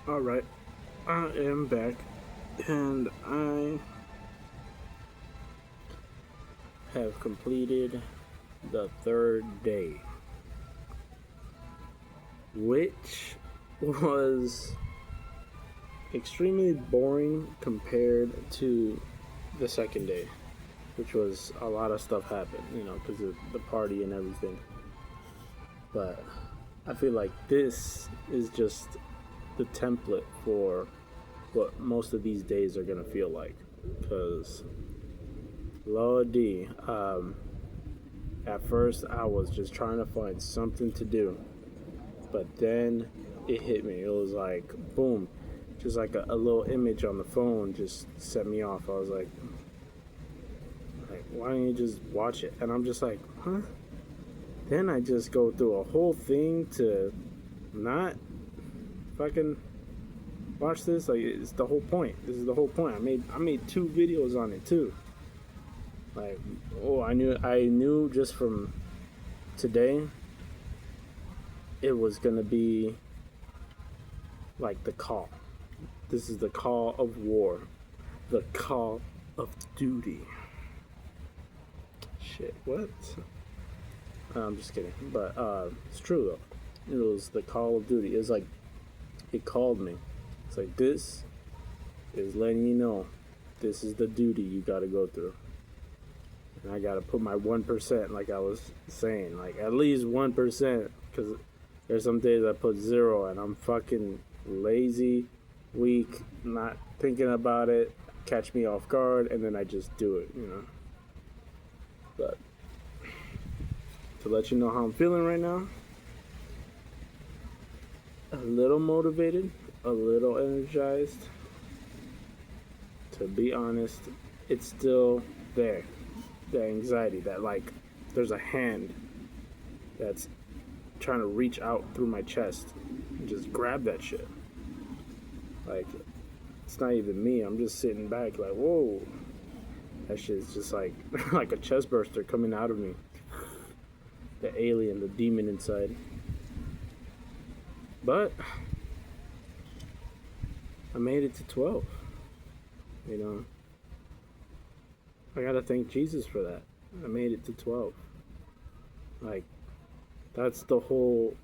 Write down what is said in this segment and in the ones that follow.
Alright, I am back, and I have completed the third day, which was extremely boring compared to the second day, which was a lot of stuff happened, because of the party and everything. But I feel like this is just the template for what most of these days are gonna feel like. Because Lord D, at first I was just trying to find something to do, but then it hit me. It was like boom, just like a little image on the phone just set me off. I was like, why don't you just watch it? And I'm just like, huh? Then I just go through a whole thing to not fucking watch this. Like, it's the whole point. This is the whole point. I made 2 videos on it too. Like, oh, I knew just from today it was gonna be like the call. This is the call of war, the call of duty. Shit, what? I'm just kidding, but it's true though. It was the call of duty. It's like it called me. It's like, this is letting you know this is the duty you gotta go through. And I gotta put my 1%, like I was saying, like at least 1%, because there's some days I put 0 and I'm fucking lazy, weak, not thinking about it, catch me off guard, and then I just do it, But to let you know how I'm feeling right now, a little motivated, a little energized. To be honest, it's still there. The anxiety that, like, there's a hand that's trying to reach out through my chest and just grab that shit. Like, it's not even me. I'm just sitting back like, whoa. That shit's just like like a chest burster coming out of me. The alien, the demon inside. But I made it to 12. I gotta thank Jesus for that. I made it to 12. Like, that's the whole.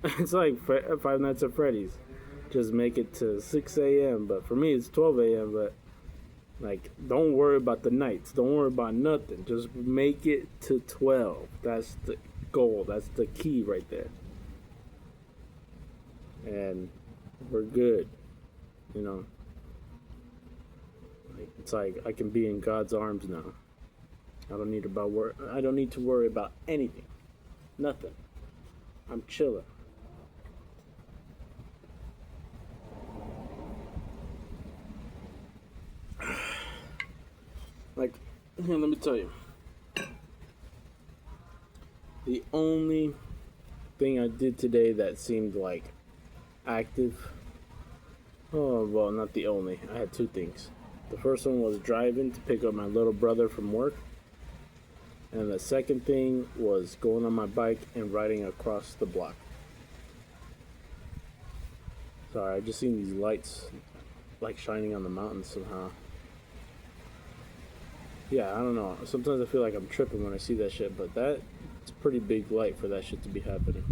It's like Five Nights at Freddy's. Just make it to 6 a.m. But for me, it's 12 a.m. But, like, don't worry about the nights. Don't worry about nothing. Just make it to 12. That's the goal. That's the key right there. And we're good. It's like I can be in God's arms now. I don't need to worry about anything. Nothing. I'm chilling. Like, here, let me tell you. The only thing I did today that seemed like active. Oh, well, not the only. I had 2 things. The first one was driving to pick up my little brother from work. And the second thing was going on my bike and riding across the block. Sorry, I just seen these lights like shining on the mountains somehow. Yeah, I don't know. Sometimes I feel like I'm tripping when I see that shit, but it's a pretty big light for that shit to be happening.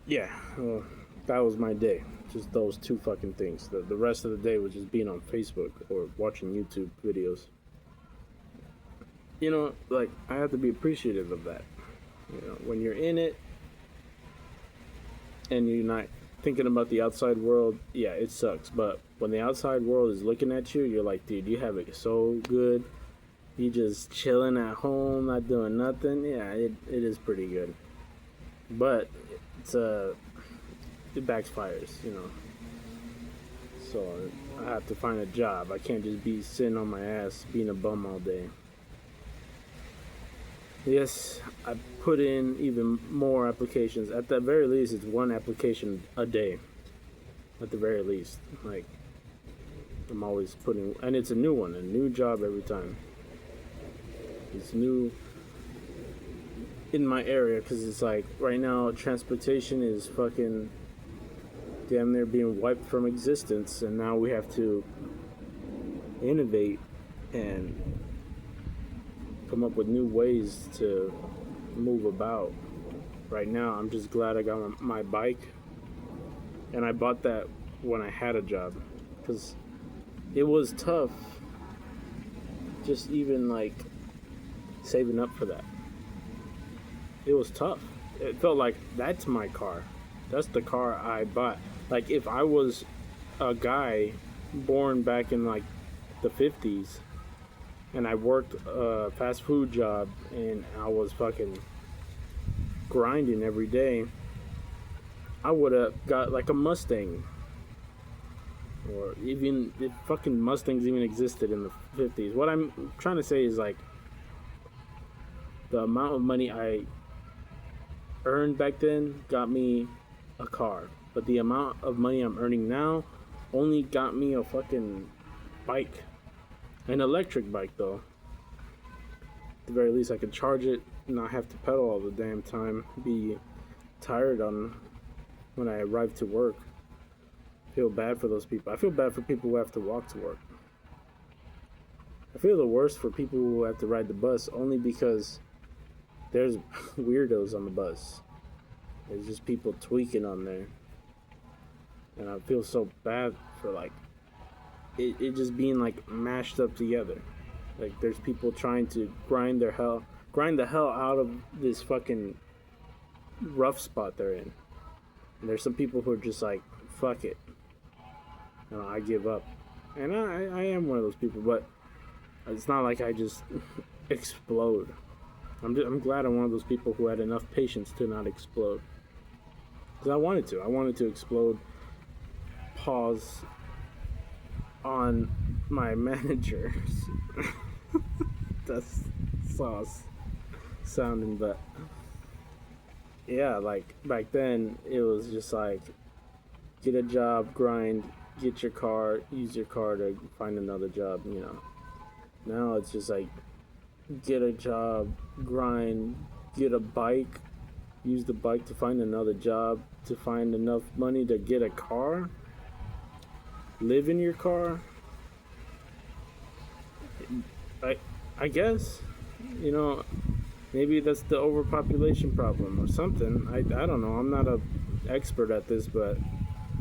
Yeah, well, that was my day. Just those 2 fucking things. The rest of the day was just being on Facebook or watching YouTube videos. Like, I have to be appreciative of that. When you're in it and you're not thinking about the outside world, yeah, it sucks. But when the outside world is looking at you, you're like, dude, you have it so good. You just chilling at home, not doing nothing. Yeah, it is pretty good. But it backfires, So I have to find a job. I can't just be sitting on my ass being a bum all day. Yes, I put in even more applications. At the very least, it's 1 application a day. At the very least. Like, I'm always putting, and it's a new one, a new job every time. It's new in my area, because it's like right now transportation is fucking damn near being wiped from existence, and now we have to innovate and come up with new ways to move about. Right now, I'm just glad I got my bike, and I bought that when I had a job, because it was tough just even like saving up for that. It was tough. It felt like that's my car. That's the car I bought. Like if I was a guy born back in like the 50s and I worked a fast food job and I was fucking grinding every day, I would have got like a Mustang. Or even if fucking Mustangs even existed in the 50s. What I'm trying to say is like the amount of money I earned back then got me a car, but the amount of money I'm earning now only got me a fucking bike. An electric bike though. At the very least I could charge it, not have to pedal all the damn time, be tired on when I arrive to work. Feel bad for those people. I feel bad for people who have to walk to work. I feel the worst for people who have to ride the bus only because there's weirdos on the bus. There's just people tweaking on there. And I feel so bad for like it just being like mashed up together. Like there's people trying to grind the hell out of this fucking rough spot they're in. And there's some people who are just like, fuck it. I give up. And I am one of those people, but it's not like I just explode. I'm glad I'm one of those people who had enough patience to not explode. Because I wanted to explode, pause on my managers. That's sauce sounding, but yeah, like back then it was just like get a job, grind, get your car, use your car to find another job, you know. Now it's just like get a job, grind, get a bike, use the bike to find another job, to find enough money to get a car, live in your car. I guess, you know, maybe that's the overpopulation problem or something. I don't know. I'm not an expert at this, but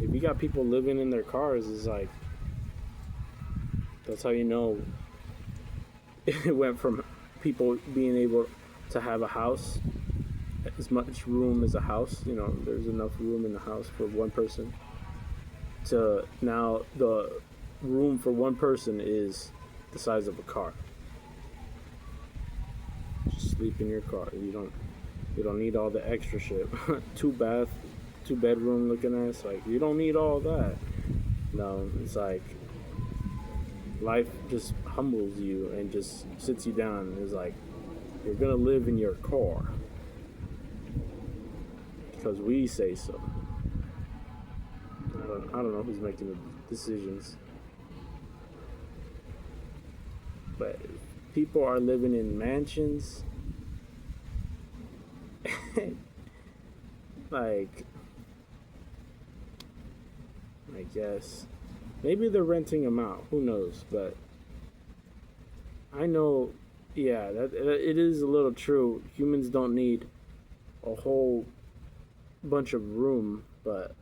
if you got people living in their cars, it's like, that's how you know it went from people being able to have a house, as much room as a house, you know, there's enough room in the house for one person, to now the room for one person is the size of a car. Just sleep in your car. You don't need all the extra shit. two bedroom looking ass, like you don't need all that. No, it's like life just humbles you and just sits you down. It's like you're gonna live in your car because we say so. I don't know who's making the decisions, but people are living in mansions. Like, I guess maybe they're renting them out, who knows, but I know, yeah, that it is a little true. Humans don't need a whole bunch of room, but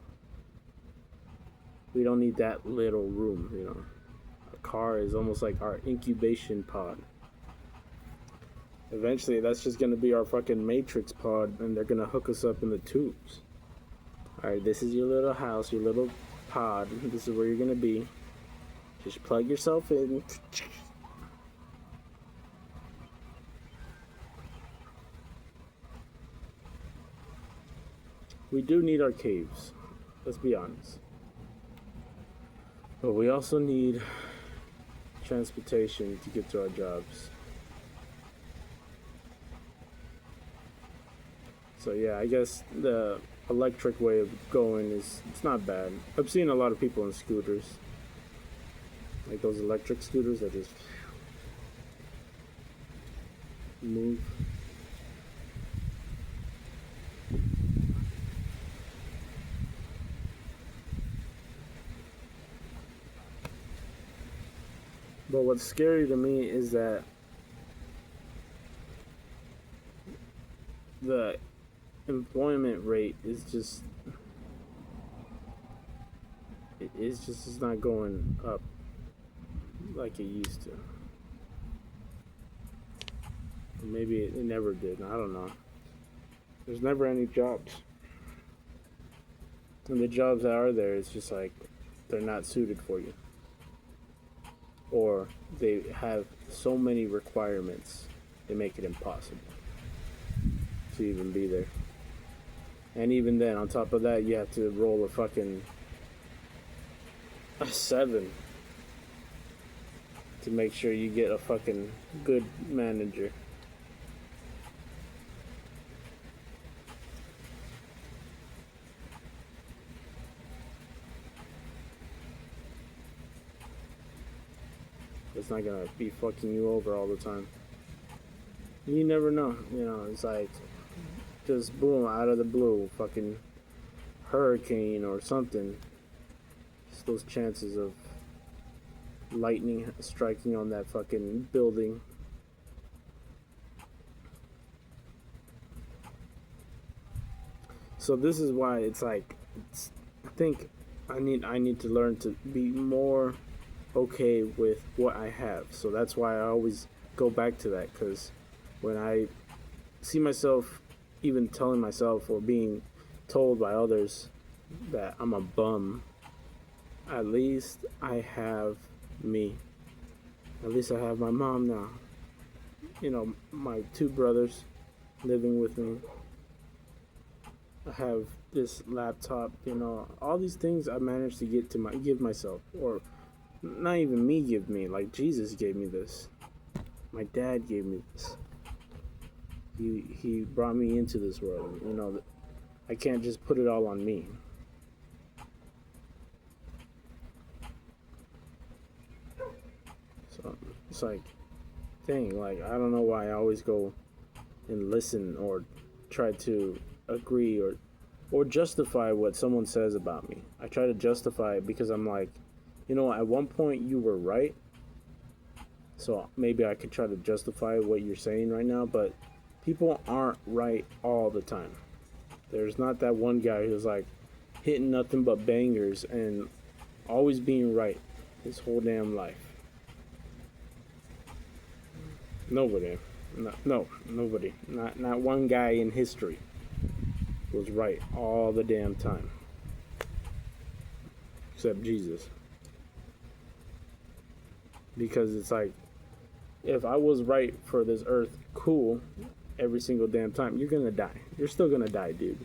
we don't need that little room, you know. A car is almost like our incubation pod. Eventually, that's just gonna be our fucking matrix pod, and they're gonna hook us up in the tubes. Alright, this is your little house, your little pod. This is where you're gonna be. Just plug yourself in. We do need our caves, let's be honest. But we also need transportation to get to our jobs. So yeah, I guess the electric way of going it's not bad. I've seen a lot of people on scooters. Like those electric scooters that just move. But what's scary to me is that the employment rate is just it's not going up like it used to. Or maybe it never did. I don't know. There's never any jobs. And the jobs that are there, it's just like they're not suited for you. Or they have so many requirements, they make it impossible to even be there. And even then, on top of that, you have to roll a 7 to make sure you get a fucking good manager. It's not gonna be fucking you over all the time. You never know, it's like just boom, out of the blue, fucking hurricane or something. Just those chances of lightning striking on that fucking building. So this is why it's like, I think I need to learn to be more okay with what I have. So that's why I always go back to that, because when I see myself even telling myself or being told by others that I'm a bum, at least I have me. At least I have my mom now. My 2 brothers living with me. I have this laptop, all these things I managed to give myself, or not even me give me, like Jesus gave me this. My dad gave me this. He brought me into this world. I can't just put it all on me. So it's like, dang, like I don't know why I always go and listen or try to agree or justify what someone says about me. I try to justify it because I'm like, at one point you were right, so maybe I could try to justify what you're saying right now, but people aren't right all the time. There's not that one guy who's like hitting nothing but bangers and always being right his whole damn life. Nobody. No, nobody. Not one guy in history was right all the damn time. Except Jesus. Because it's like, if I was right for this earth, cool, every single damn time, you're gonna die. You're still gonna die, dude.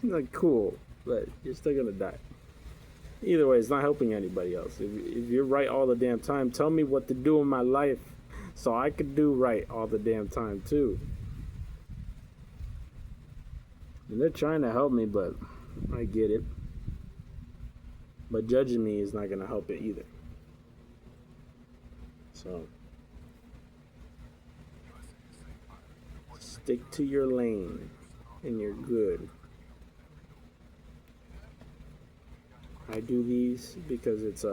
Like, cool, but you're still gonna die. Either way, it's not helping anybody else. If you're right all the damn time, tell me what to do in my life so I could do right all the damn time too. And they're trying to help me, but I get it. But judging me is not going to help it either. So, stick to your lane and you're good. I do these because it's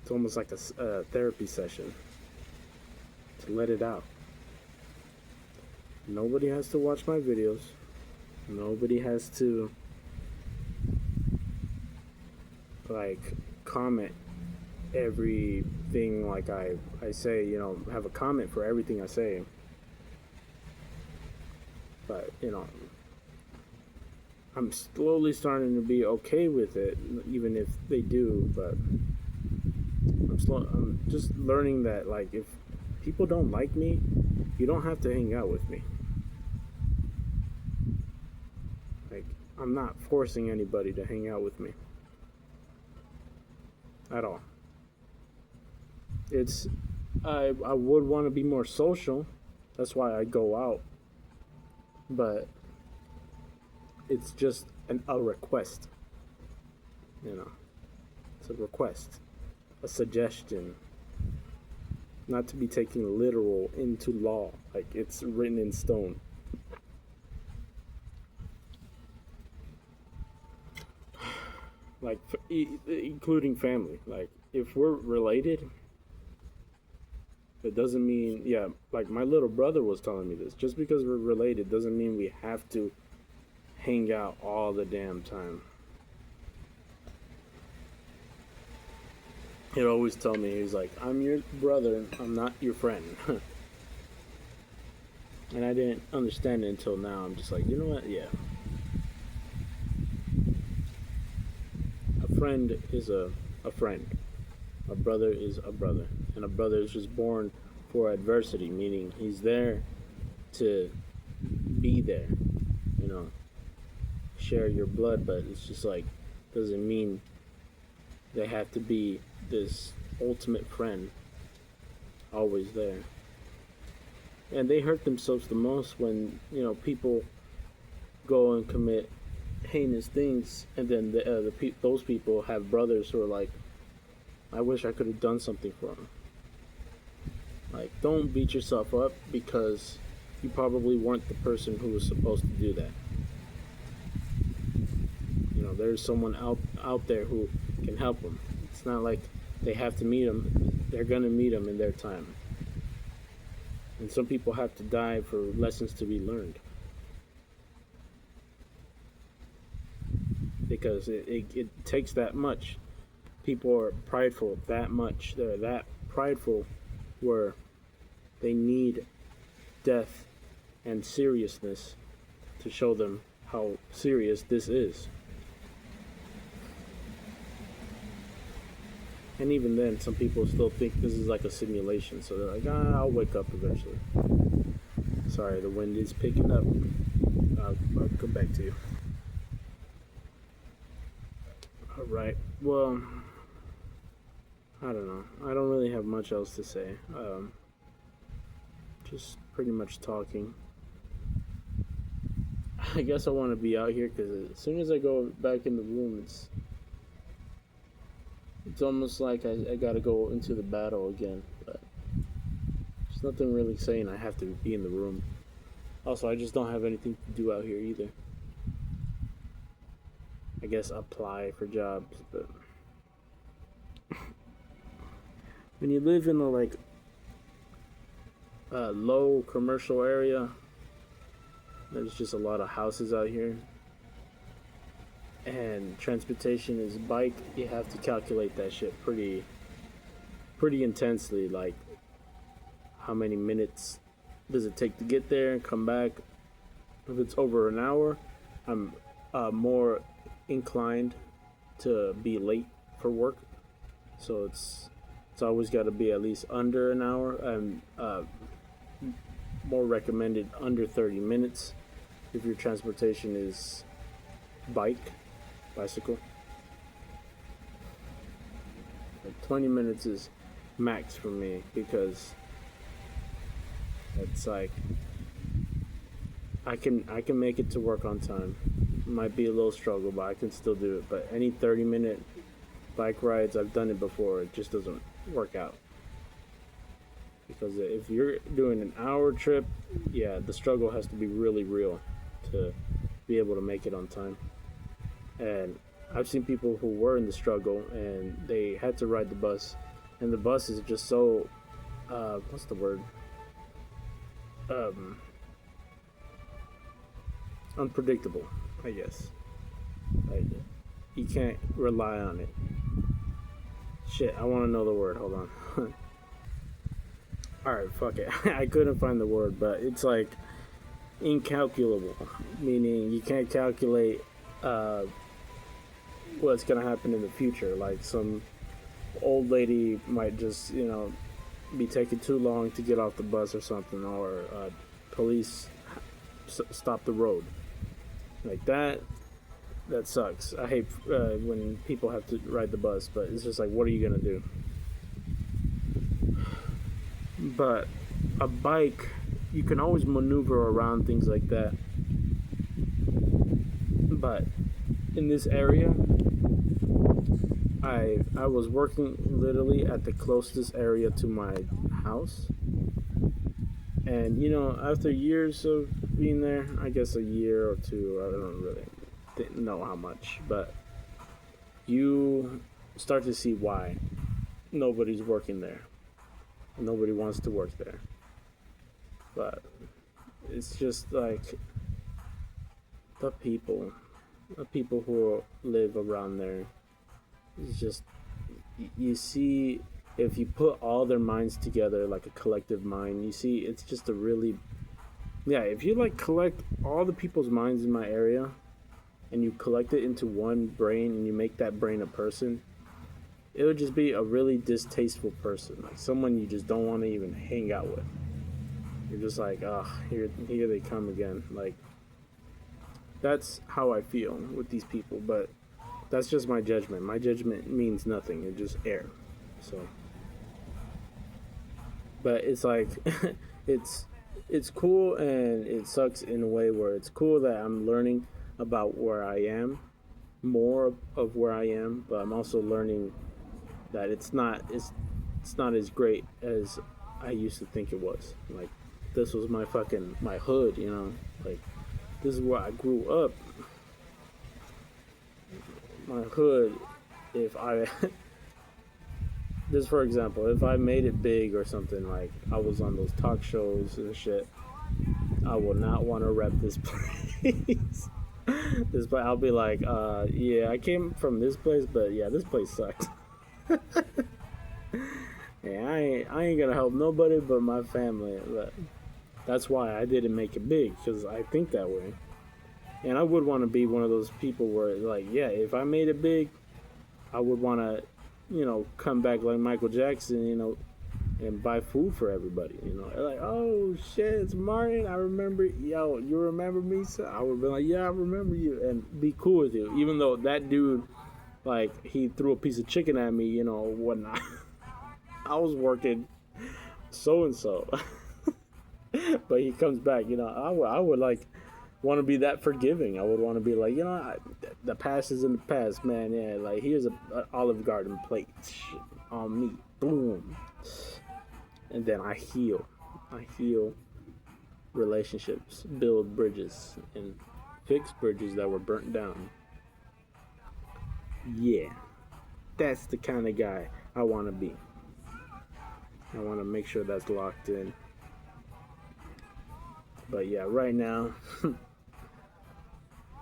almost like a therapy session to let it out. Nobody has to watch my videos. Nobody has to comment everything like I say, have a comment for everything I say. But, I'm slowly starting to be okay with it, even if they do, but I'm just learning that, like, if people don't like me, you don't have to hang out with me. Like, I'm not forcing anybody to hang out with me. At all. I would want to be more social. That's why I go out. But it's just a request. It's a request. A suggestion. Not to be taken literal into law. Like it's written in stone. like including family. Like if we're related, it doesn't mean, yeah, like my little brother was telling me this. Just because we're related doesn't mean we have to hang out all the damn time. He'd always tell me, he's like, I'm your brother, I'm not your friend. And I didn't understand it until now. I'm just like, you know what? Yeah. A friend is a friend. A brother is a brother. And a brother is just born for adversity, meaning he's there to be there, you know, share your blood, but it's just like, doesn't mean they have to be this ultimate friend always there. And they hurt themselves the most when, you know, people go and commit heinous things, and then those people have brothers who are like, I wish I could have done something for them. Like, don't beat yourself up because you probably weren't the person who was supposed to do that. You know, there's someone out there who can help them. It's not like they have to meet them. They're going to meet them in their time. And some people have to die for lessons to be learned. Because it takes that much. People are prideful that much. They're that prideful where they need death and seriousness to show them how serious this is. And even then, some people still think this is like a simulation. So they're like, I'll wake up eventually. Sorry, the wind is picking up. I'll come back to you. Alright, well, I don't know. I don't really have much else to say. Just pretty much talking. I guess I want to be out here because as soon as I go back in the room, it's almost like I gotta go into the battle again. But there's nothing really saying I have to be in the room. Also, I just don't have anything to do out here either. I guess apply for jobs, but when you live in a low commercial area, there's just a lot of houses out here, and transportation is bike. You have to calculate that shit pretty intensely. Like, how many minutes does it take to get there and come back? If it's over an hour, I'm more inclined to be late for work, so it's always got to be at least under an hour, and more recommended under 30 minutes if your transportation is bicycle. Like 20 minutes is max for me, because it's like I can make it to work on time. Might be a little struggle, but I can still do it. But any 30-minute bike rides, I've done it before, it just doesn't work out. Because if you're doing an hour trip, yeah, the struggle has to be really real to be able to make it on time. And I've seen people who were in the struggle and they had to ride the bus, and the bus is just so what's the word? Unpredictable, I guess. Like, you can't rely on it. Shit, I want to know the word. Hold on. Alright, fuck it. I couldn't find the word, but it's like incalculable, meaning you can't calculate what's gonna happen in the future. Like, some old lady might just, you know, be taking too long to get off the bus or something, or police stop the road. Like that sucks. I hate when people have to ride the bus, but it's just like, what are you gonna do? But a bike, you can always maneuver around things like that. But in this area, I was working literally at the closest area to my house. And, you know, after years of being there, I guess a year or two, I don't really didn't know how much, but you start to see why nobody's working there. Nobody wants to work there. But it's just like the people who live around there. It's just, you see, if you put all their minds together like a collective mind, you see it's just a really, yeah, if you like collect all the people's minds in my area and you collect it into one brain and you make that brain a person, it would just be a really distasteful person, like someone you just don't want to even hang out with. You're just like, oh, here they come again. Like, that's how I feel with these people, but that's just my judgment. My judgment means nothing. It's just air. So, but it's like, it's cool, and it sucks in a way where it's cool that I'm learning about where I am, more of where I am, but I'm also learning that it's not as great as I used to think it was. Like, this was my hood, you know. Like, this is where I grew up. My hood. If I just for example, if I made it big or something, like I was on those talk shows and shit, I would not want to rep this place. I'll be like, yeah, I came from this place, but yeah, this place sucks. Yeah, I ain't gonna help nobody but my family. But that's why I didn't make it big, because I think that way. And I would want to be one of those people where, like, yeah, if I made it big, I would want to, come back like Michael Jackson, and buy food for everybody. Like, oh shit, it's Martin. I remember, yo, you remember me? So I would be like, yeah, I remember you, and be cool with you, even though that dude, like, he threw a piece of chicken at me, whatnot. I was working so and so, but he comes back. I would like want to be that forgiving. I would want to be like, the past is in the past, man. Yeah, like, here's an Olive Garden plate on me, boom, and then I heal relationships, build bridges, and fix bridges that were burnt down. Yeah, that's the kind of guy I want to be. I want to make sure that's locked in. But yeah, right now,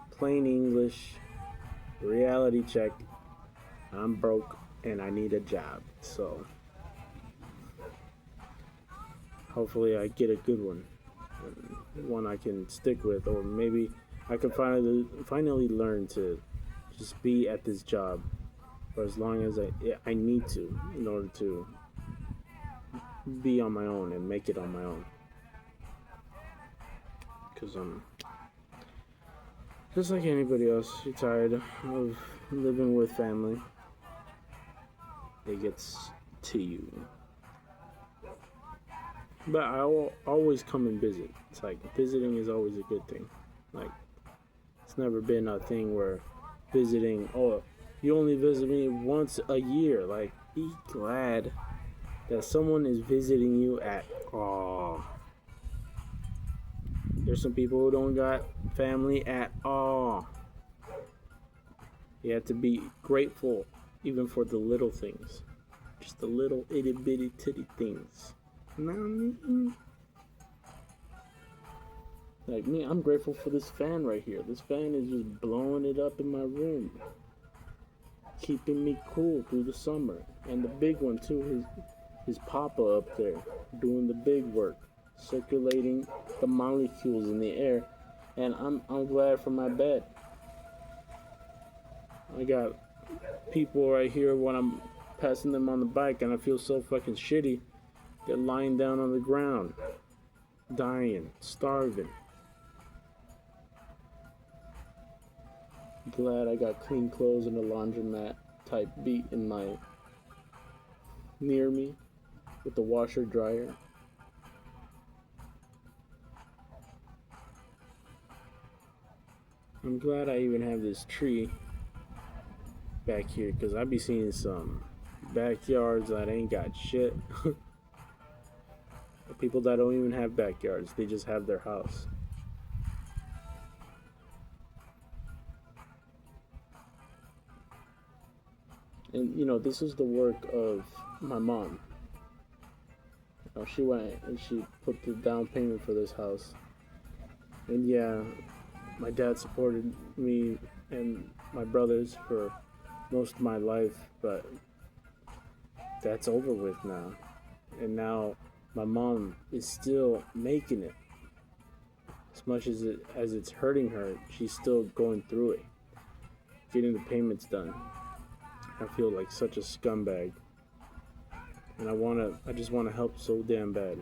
plain English, reality check. I'm broke and I need a job. So hopefully I get a good one I can stick with, or maybe I can finally learn to just be at this job for as long as I need to, in order to be on my own and make it on my own. Because I'm just like anybody else. You're tired of living with family. It gets to you. But I will always come and visit. It's like, visiting is always a good thing. Like, it's never been a thing where visiting, oh, you only visit me once a year. Like, be glad that someone is visiting you at all. There's some people who don't got family at all. You have to be grateful even for the little things. Just the little itty bitty titty things. You know what I mean? Like me, I'm grateful for this fan right here. This fan is just blowing it up in my room, keeping me cool through the summer. And the big one too, his papa up there doing the big work, circulating the molecules in the air. And I'm glad for my bed. I got people right here when I'm passing them on the bike, and I feel so fucking shitty. They're lying down on the ground, dying, starving. Glad I got clean clothes and a laundromat type beat in my near me with the washer dryer. I'm glad I even have this tree back here, because I be seeing some backyards that ain't got shit. People that don't even have backyards, they just have their house. And this is the work of my mom. She went and she put the down payment for this house. And yeah, my dad supported me and my brothers for most of my life, but that's over with now. And now my mom is still making it. As much as it's hurting her, she's still going through it, getting the payments done. I feel like such a scumbag, and I just wanna help so damn bad.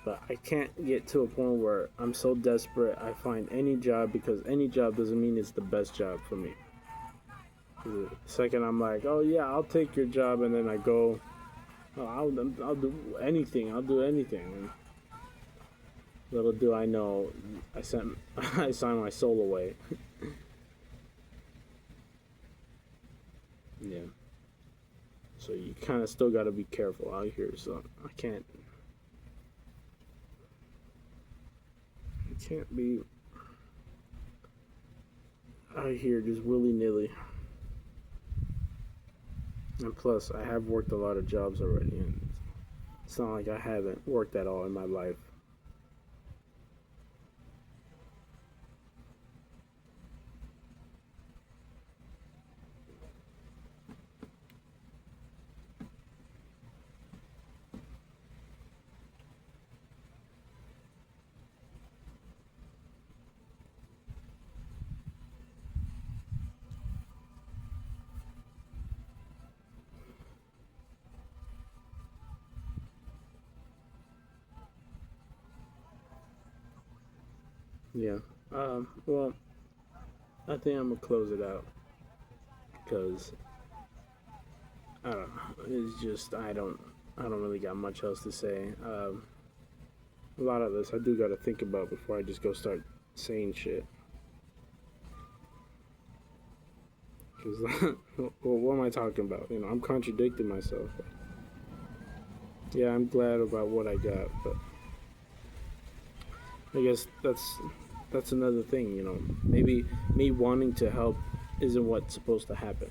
But I can't get to a point where I'm so desperate I find any job, because any job doesn't mean it's the best job for me. The second I'm like, oh yeah, I'll take your job, and then I go, oh, I'll do anything. I'll do anything. And little do I know, I signed my soul away. Yeah. So you kind of still got to be careful out here. So I can't be out here just willy-nilly. And plus, I have worked a lot of jobs already, and it's not like I haven't worked at all in my life. Yeah. Well, I think I'm gonna close it out because I don't know. It's just I don't really got much else to say. A lot of this I do got to think about before I just go start saying shit. Because well, what am I talking about? I'm contradicting myself. Yeah, I'm glad about what I got, but I guess that's another thing. Maybe me wanting to help isn't what's supposed to happen.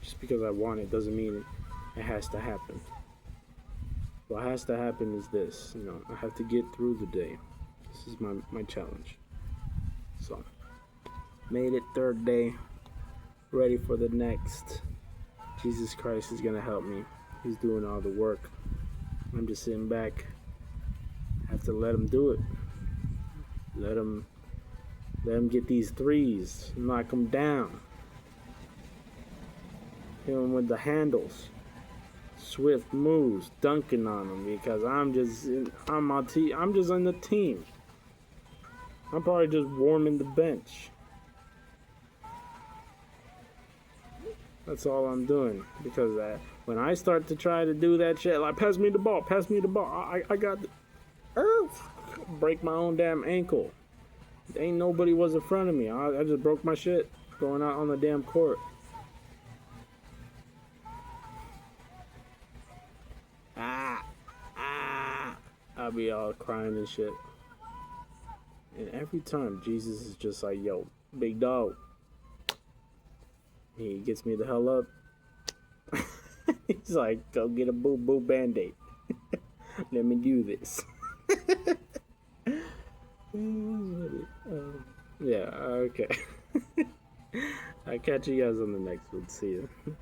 Just because I want it doesn't mean it has to happen. What has to happen is this. I have to get through the day. This is my challenge. So, made it third day. Ready for the next. Jesus Christ is gonna help me. He's doing all the work. I'm just sitting back. I have to let him do it. Let him get these threes. Knock them down. Hit him with the handles. Swift moves, dunking on them, because I'm just on the team. I'm probably just warming the bench. That's all I'm doing, because when I start to try to do that shit, like pass me the ball, I got break my own damn ankle. Ain't nobody was in front of me. I just broke my shit going out on the damn court. I'll be all crying and shit. And every time Jesus is just like, yo, big dog. He gets me the hell up. He's like, go get a boo-boo band-aid. Let me do this. Yeah, okay. I'll catch you guys on the next one. See ya.